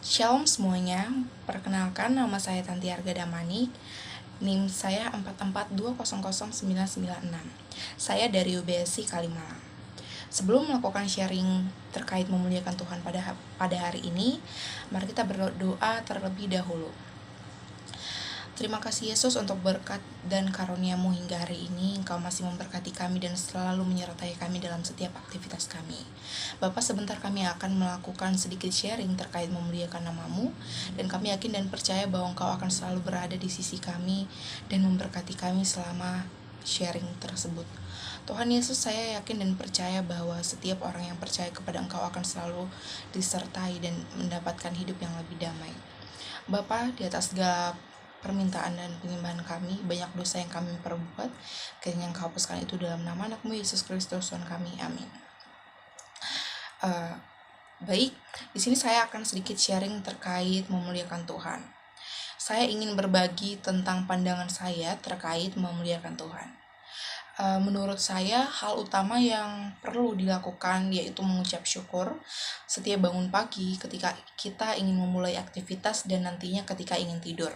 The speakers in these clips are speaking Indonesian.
Shalom semuanya, perkenalkan nama saya Tanti Arga Damani, NIM saya 442000996. Saya dari UBSI Kalimalang. Sebelum melakukan sharing terkait memuliakan Tuhan pada hari ini, mari kita berdoa terlebih dahulu. Terima kasih Yesus untuk berkat dan karunia-Mu hingga hari ini. Engkau masih memberkati kami dan selalu menyertai kami dalam setiap aktivitas kami. Bapa, sebentar kami akan melakukan sedikit sharing terkait memuliakan nama-Mu, dan kami yakin dan percaya bahwa Engkau akan selalu berada di sisi kami dan memberkati kami selama sharing tersebut. Tuhan Yesus, saya yakin dan percaya bahwa setiap orang yang percaya kepada Engkau akan selalu disertai dan mendapatkan hidup yang lebih damai. Bapa, di atas segala permintaan dan penyembahan kami, banyak dosa yang kami perbuat, kiranya Engkau hapuskan itu dalam nama anak-Mu Yesus Kristus Tuhan kami, amin. Baik, di sini saya akan sedikit sharing terkait memuliakan Tuhan. Saya ingin berbagi tentang pandangan saya terkait memuliakan Tuhan. Menurut saya, hal utama yang perlu dilakukan yaitu mengucap syukur setiap bangun pagi ketika kita ingin memulai aktivitas dan nantinya ketika ingin tidur.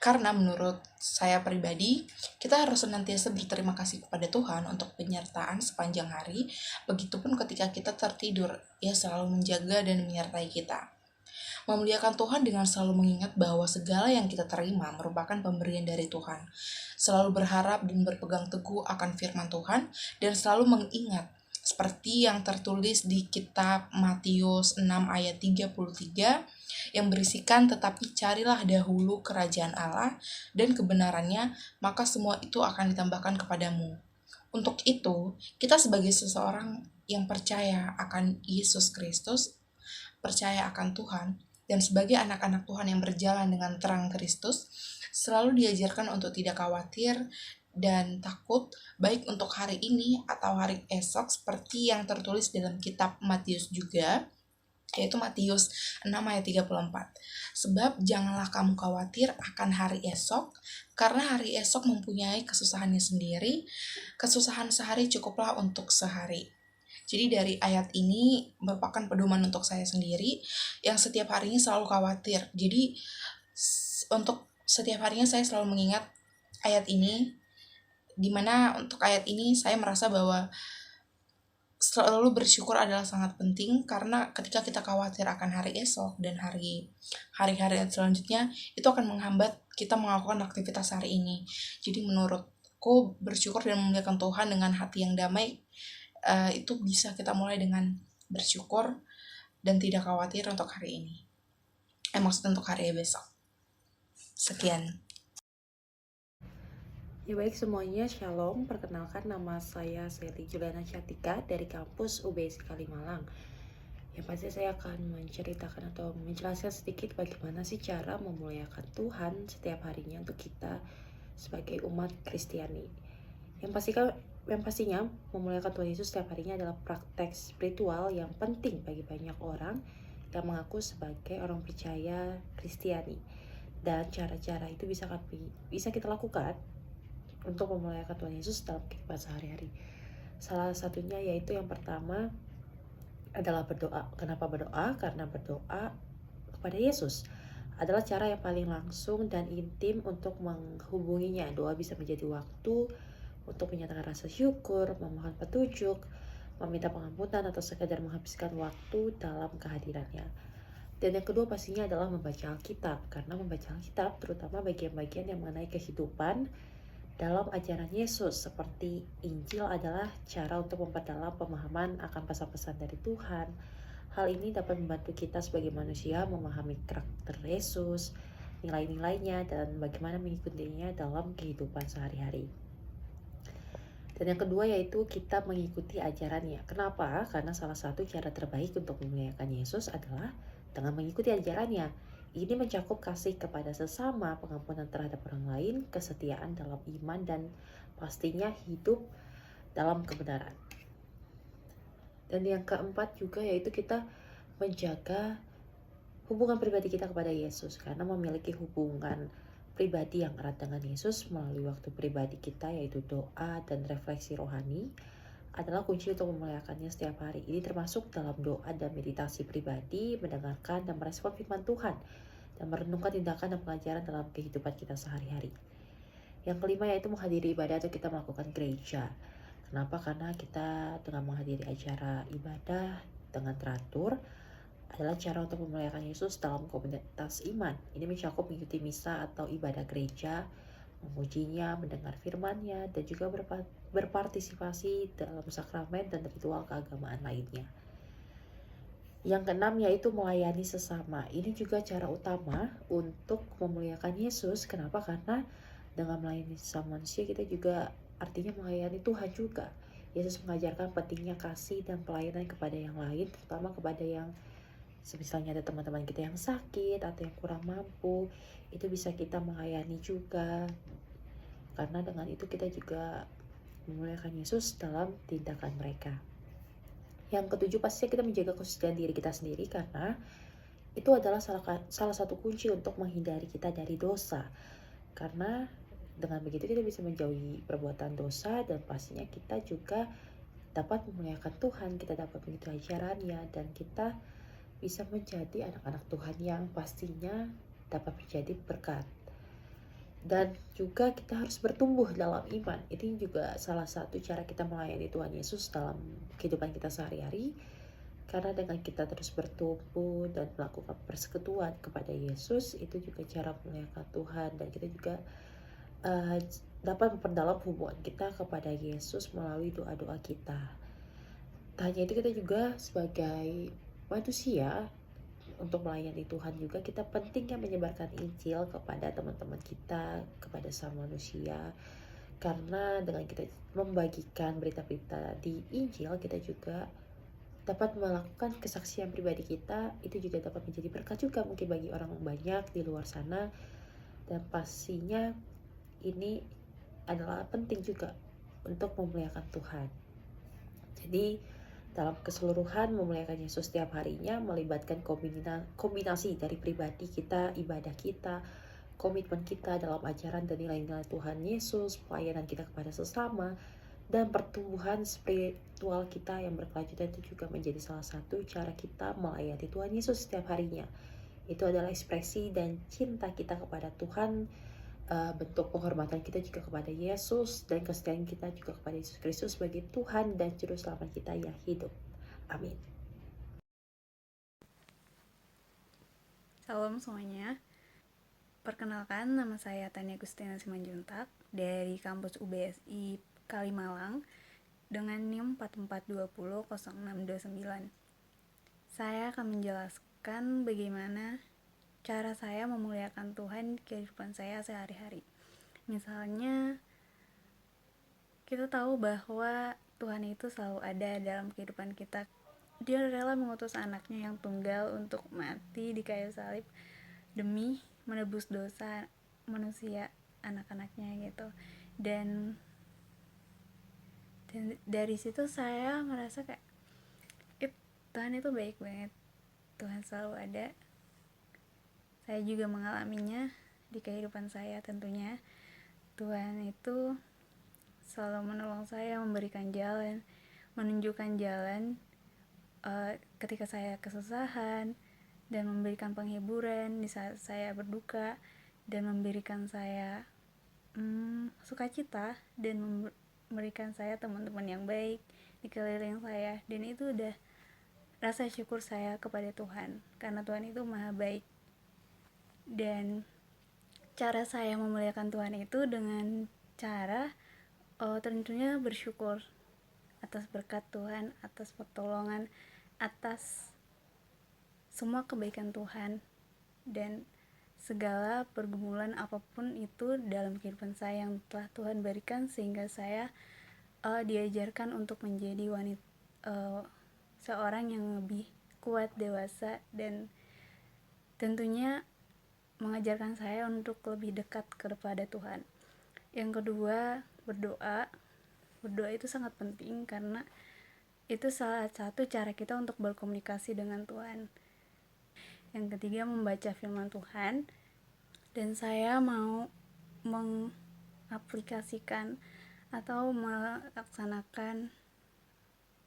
Karena menurut saya pribadi, kita harus senantiasa berterima kasih kepada Tuhan untuk penyertaan sepanjang hari, begitupun ketika kita tertidur, Ia selalu menjaga dan menyertai kita. Memuliakan Tuhan dengan selalu mengingat bahwa segala yang kita terima merupakan pemberian dari Tuhan. Selalu berharap dan berpegang teguh akan firman Tuhan, dan selalu mengingat seperti yang tertulis di kitab Matius 6 ayat 33 yang berisikan, tetapi carilah dahulu kerajaan Allah dan kebenarannya, maka semua itu akan ditambahkan kepadamu. Untuk itu, kita sebagai seseorang yang percaya akan Yesus Kristus, percaya akan Tuhan, dan sebagai anak-anak Tuhan yang berjalan dengan terang Kristus, selalu diajarkan untuk tidak khawatir dan takut, baik untuk hari ini atau hari esok, seperti yang tertulis dalam kitab Matius juga, yaitu Matius 6 ayat 34. Sebab janganlah kamu khawatir akan hari esok, karena hari esok mempunyai kesusahannya sendiri, kesusahan sehari cukuplah untuk sehari. Jadi dari ayat ini merupakan pedoman untuk saya sendiri yang setiap harinya selalu khawatir. Jadi untuk setiap harinya saya selalu mengingat ayat ini, dimana untuk ayat ini saya merasa bahwa selalu bersyukur adalah sangat penting, karena ketika kita khawatir akan hari esok dan hari-hari selanjutnya, itu akan menghambat kita melakukan aktivitas hari ini. Jadi menurutku, bersyukur dan memuliakan Tuhan dengan hati yang damai, itu bisa kita mulai dengan bersyukur dan tidak khawatir untuk hari ini. Maksudnya untuk hari besok. Sekian. Ya baik semuanya, Shalom. Perkenalkan, nama saya Sally Juliana Syatika dari kampus UBSI Kalimalang. Yang pasti saya akan menceritakan atau menjelaskan sedikit bagaimana sih cara memuliakan Tuhan setiap harinya untuk kita sebagai umat Kristiani. Yang pastinya memuliakan Tuhan Yesus setiap harinya adalah praktek spiritual yang penting bagi banyak orang yang mengaku sebagai orang percaya Kristiani. Dan cara-cara itu bisa kita lakukan untuk memuliakan Tuhan Yesus dalam kehidupan sehari-hari. Salah satunya yaitu yang pertama adalah berdoa. Kenapa berdoa? Karena berdoa kepada Yesus adalah cara yang paling langsung dan intim untuk menghubunginya. Doa bisa menjadi waktu untuk menyatakan rasa syukur, memohon petunjuk, meminta pengampunan, atau sekadar menghabiskan waktu dalam kehadirannya. Dan yang kedua pastinya adalah membaca Alkitab, karena membaca Alkitab terutama bagian-bagian yang mengenai kehidupan dalam ajaran Yesus seperti Injil adalah cara untuk memperdalam pemahaman akan pesan-pesan dari Tuhan. Hal ini dapat membantu kita sebagai manusia memahami karakter Yesus, nilai-nilainya, dan bagaimana mengikutinya dalam kehidupan sehari-hari. Dan yang kedua yaitu kita mengikuti ajarannya. Kenapa? Karena salah satu cara terbaik untuk memuliakan Yesus adalah dengan mengikuti ajarannya. Ini mencakup kasih kepada sesama, pengampunan terhadap orang lain, kesetiaan dalam iman, dan pastinya hidup dalam kebenaran. Dan yang keempat juga yaitu kita menjaga hubungan pribadi kita kepada Yesus, karena memiliki hubungan pribadi yang erat dengan Yesus melalui waktu pribadi kita yaitu doa dan refleksi rohani adalah kunci untuk memuliakannya setiap hari. Ini termasuk dalam doa dan meditasi pribadi, mendengarkan dan merespon firman Tuhan, dan merenungkan tindakan dan pengajaran dalam kehidupan kita sehari-hari. Yang kelima yaitu menghadiri ibadah atau kita melakukan gereja. Kenapa? Karena kita dengan menghadiri acara ibadah dengan teratur adalah cara untuk memuliakan Yesus dalam komunitas iman. Ini mencakup mengikuti misa atau ibadah gereja, memujinya, mendengar firman-Nya, dan juga berpartisipasi dalam sakramen dan ritual keagamaan lainnya. Yang keenam yaitu melayani sesama. Ini juga cara utama untuk memuliakan Yesus. Kenapa? Karena dengan melayani sesama manusia kita juga artinya melayani Tuhan juga. Yesus mengajarkan pentingnya kasih dan pelayanan kepada yang lain, terutama kepada yang misalnya ada teman-teman kita yang sakit atau yang kurang mampu, itu bisa kita melayani juga. Karena dengan itu kita juga memuliakan Yesus dalam tindakan mereka. Yang ketujuh, pastinya kita menjaga kesucian diri kita sendiri, karena itu adalah salah satu kunci untuk menghindari kita dari dosa. Karena dengan begitu kita bisa menjauhi perbuatan dosa, dan pastinya kita juga dapat memuliakan Tuhan, kita dapat mengikuti ajarannya, dan kita bisa menjadi anak-anak Tuhan yang pastinya dapat menjadi berkat. Dan juga kita harus bertumbuh dalam iman. Ini juga salah satu cara kita melayani Tuhan Yesus dalam kehidupan kita sehari-hari. Karena dengan kita terus bertumbuh dan melakukan persekutuan kepada Yesus, itu juga cara memuliakan Tuhan. Dan kita juga dapat memperdalam hubungan kita kepada Yesus melalui doa-doa kita. Tak hanya itu, kita juga sebagai manusia untuk melayani Tuhan juga kita pentingnya menyebarkan Injil kepada teman-teman kita, kepada sama manusia. Karena dengan kita membagikan berita-berita di Injil, kita juga dapat melakukan kesaksian pribadi kita. Itu juga dapat menjadi berkat juga mungkin bagi orang banyak di luar sana. Dan pastinya ini adalah penting juga untuk memuliakan Tuhan. Jadi dalam keseluruhan memuliakan Yesus setiap harinya melibatkan kombinasi dari pribadi kita, ibadah kita, komitmen kita dalam ajaran dan nilai-nilai Tuhan Yesus, pelayanan kita kepada sesama, dan pertumbuhan spiritual kita yang berkelanjutan. Itu juga menjadi salah satu cara kita melayani Tuhan Yesus setiap harinya. Itu adalah ekspresi dan cinta kita kepada Tuhan, bentuk penghormatan kita juga kepada Yesus, dan kesetiaan kita juga kepada Yesus Kristus sebagai Tuhan dan Juru Selamat kita yang hidup. Amin. Salam semuanya. Perkenalkan, nama saya Tania Agustina Simanjuntak dari kampus UBSI Kalimalang dengan NIM 44200629. Saya akan menjelaskan bagaimana cara saya memuliakan Tuhan di kehidupan saya sehari-hari. Misalnya, kita tahu bahwa Tuhan itu selalu ada dalam kehidupan kita. Dia rela mengutus anaknya yang tunggal untuk mati di kayu salib demi menebus dosa manusia, anak-anaknya gitu. Dan dari situ saya merasa kayak Tuhan itu baik banget, Tuhan selalu ada. Saya juga mengalaminya di kehidupan saya. Tentunya Tuhan itu selalu menolong saya, memberikan jalan, menunjukkan jalan ketika saya kesusahan, dan memberikan penghiburan di saat saya berduka, dan memberikan saya sukacita, dan memberikan saya teman-teman yang baik di keliling saya. Dan itu udah rasa syukur saya kepada Tuhan, karena Tuhan itu maha baik. Dan cara saya memuliakan Tuhan itu dengan cara tentunya bersyukur atas berkat Tuhan, atas pertolongan, atas semua kebaikan Tuhan, dan segala pergumulan apapun itu dalam kehidupan saya yang telah Tuhan berikan, sehingga saya diajarkan untuk menjadi seorang yang lebih kuat, dewasa, dan tentunya mengajarkan saya untuk lebih dekat kepada Tuhan. Yang kedua, berdoa. Berdoa itu sangat penting karena itu salah satu cara kita untuk berkomunikasi dengan Tuhan. Yang ketiga, membaca firman Tuhan. Dan saya mau mengaplikasikan atau melaksanakan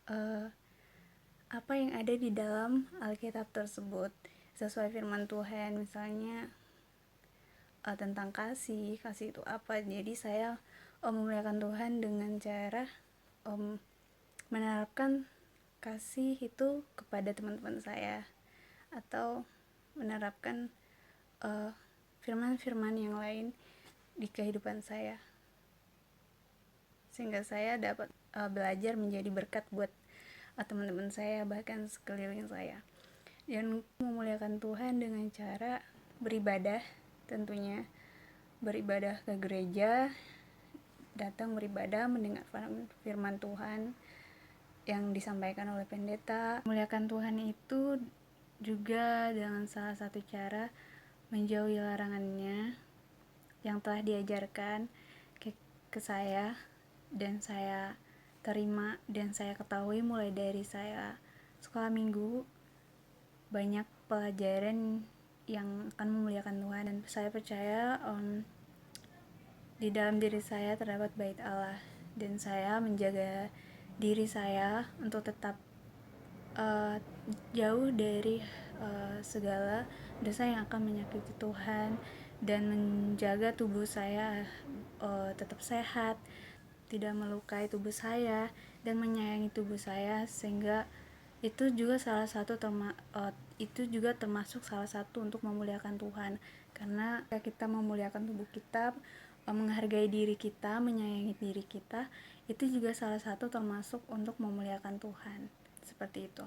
uh, apa yang ada di dalam Alkitab tersebut sesuai firman Tuhan. Misalnya tentang kasih itu apa. Jadi saya memuliakan Tuhan dengan cara menerapkan kasih itu kepada teman-teman saya, atau menerapkan firman-firman yang lain di kehidupan saya, sehingga saya dapat belajar menjadi berkat buat teman-teman saya, bahkan sekeliling saya. Dan memuliakan Tuhan dengan cara beribadah, tentunya beribadah ke gereja, datang beribadah, mendengar firman Tuhan yang disampaikan oleh pendeta. Memuliakan Tuhan itu juga dengan salah satu cara menjauhi larangannya yang telah diajarkan ke saya, dan saya terima dan saya ketahui mulai dari saya sekolah minggu. Banyak pelajaran yang akan memuliakan Tuhan, dan saya percaya di dalam diri saya terdapat bait Allah, dan saya menjaga diri saya untuk tetap jauh dari segala dosa yang akan menyakiti Tuhan, dan menjaga tubuh saya tetap sehat, tidak melukai tubuh saya, dan menyayangi tubuh saya, sehingga itu juga termasuk salah satu untuk memuliakan Tuhan. Karena kita memuliakan tubuh kita, menghargai diri kita, menyayangi diri kita, itu juga salah satu termasuk untuk memuliakan Tuhan. Seperti itu.